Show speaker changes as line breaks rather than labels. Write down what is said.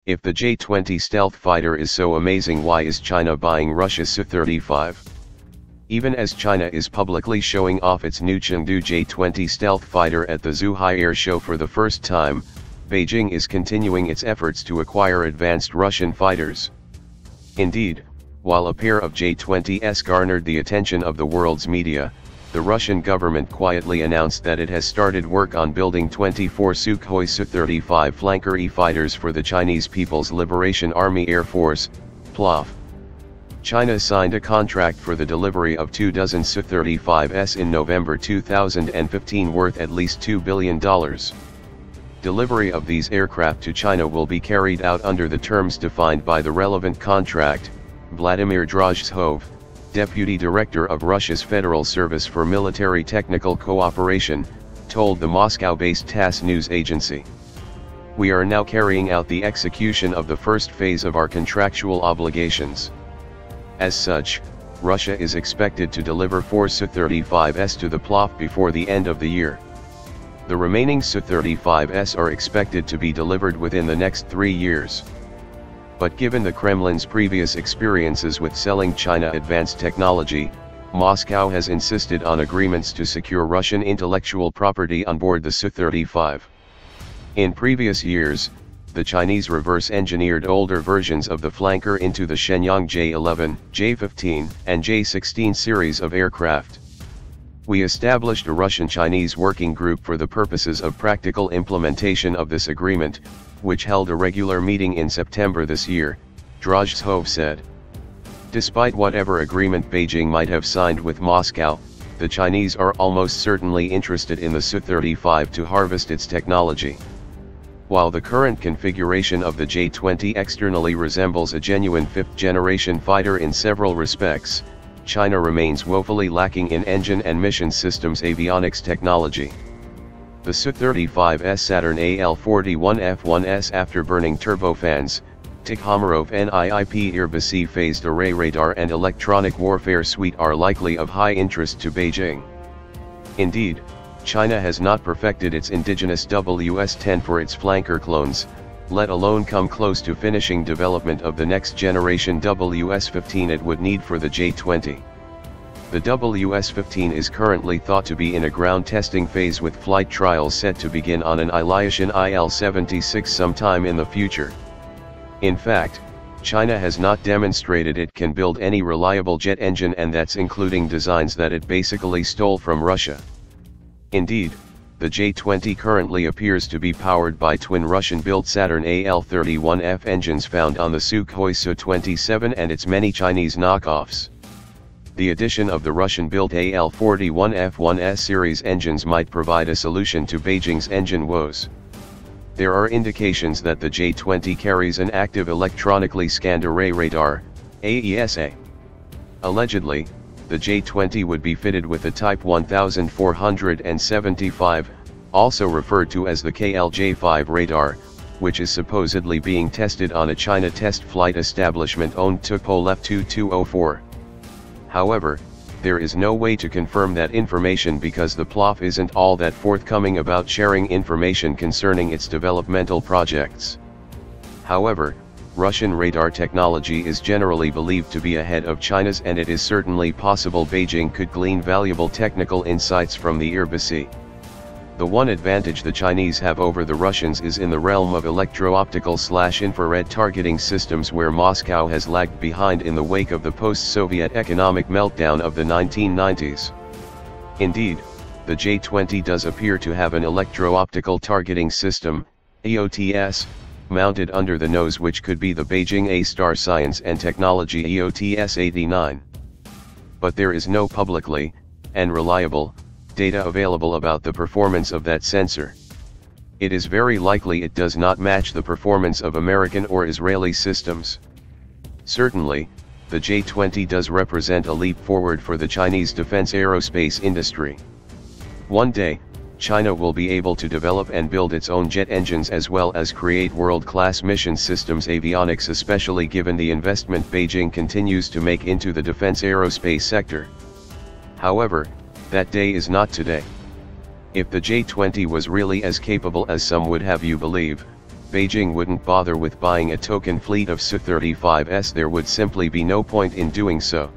If the J-20 stealth fighter is so amazing, why is China buying Russia's Su-35? Even as China is publicly showing off its new Chengdu J-20 stealth fighter at the Zhuhai air show for the first time, Beijing is continuing its efforts to acquire advanced Russian fighters. Indeed, while a pair of J-20s garnered the attention of the world's media, the Russian government quietly announced that it has started work on building 24 Sukhoi Su-35 Flanker-E fighters for the Chinese People's Liberation Army Air Force, PLAAF. China signed a contract for the delivery of 24 Su-35s in November 2015 worth at least $2 billion. Delivery of these aircraft to China will be carried out under the terms defined by the relevant contract, Vladimir Zhuhai, Deputy Director of Russia's Federal Service for Military Technical Cooperation, told the Moscow-based TASS news agency. "We are now carrying out the execution of the first phase of our contractual obligations. As such, Russia is expected to deliver 4 Su-35s to the PLAAF before the end of the year. The remaining Su-35s are expected to be delivered within the next 3 years. But given the Kremlin's previous experiences with selling China advanced technology, Moscow has insisted on agreements to secure Russian intellectual property on board the Su-35. In previous years, the Chinese reverse-engineered older versions of the Flanker into the Shenyang J-11, J-15, and J-16 series of aircraft. We established a Russian-Chinese working group for the purposes of practical implementation of this agreement, which held a regular meeting in September this year," Zhuhai said. Despite whatever agreement Beijing might have signed with Moscow, the Chinese are almost certainly interested in the Su-35 to harvest its technology. While the current configuration of the J-20 externally resembles a genuine fifth-generation fighter in several respects, China remains woefully lacking in engine and mission systems avionics technology. The Su-35's Saturn AL-41F1's afterburning turbofans, Tikhomarov NIIP IRBC phased array radar and electronic warfare suite are likely of high interest to Beijing. Indeed, China has not perfected its indigenous WS-10 for its flanker clones, let alone come close to finishing development of the next generation WS-15 it would need for the J-20. The WS-15 is currently thought to be in a ground testing phase with flight trials set to begin on an Ilyushin IL-76 sometime in the future. In fact, China has not demonstrated it can build any reliable jet engine, and that's including designs that it basically stole from Russia. Indeed, the J-20 currently appears to be powered by twin Russian-built Saturn AL-31F engines found on the Sukhoi Su-27 and its many Chinese knockoffs. The addition of the Russian-built AL-41F1S series engines might provide a solution to Beijing's engine woes. There are indications that the J-20 carries an active electronically scanned array radar, AESA. Allegedly, the J-20 would be fitted with the Type 1475, also referred to as the KLJ-5 radar, which is supposedly being tested on a China test flight establishment-owned Tupolev 2204. However, there is no way to confirm that information because the PLAAF isn't all that forthcoming about sharing information concerning its developmental projects. However, Russian radar technology is generally believed to be ahead of China's, and it is certainly possible Beijing could glean valuable technical insights from the IRBC. The one advantage the Chinese have over the Russians is in the realm of electro-optical/infrared targeting systems, where Moscow has lagged behind in the wake of the post-Soviet economic meltdown of the 1990s. Indeed, the J-20 does appear to have an electro-optical targeting system, EOTS, mounted under the nose, which could be the Beijing A-Star Science and Technology EOTS-89. But there is no publicly, and reliable, data available about the performance of that sensor. It is very likely it does not match the performance of American or Israeli systems. Certainly, the J-20 does represent a leap forward for the Chinese defense aerospace industry. One day, China will be able to develop and build its own jet engines as well as create world-class mission systems avionics, especially given the investment Beijing continues to make into the defense aerospace sector. However, that day is not today. If the J-20 was really as capable as some would have you believe, Beijing wouldn't bother with buying a token fleet of Su-35s, there would simply be no point in doing so.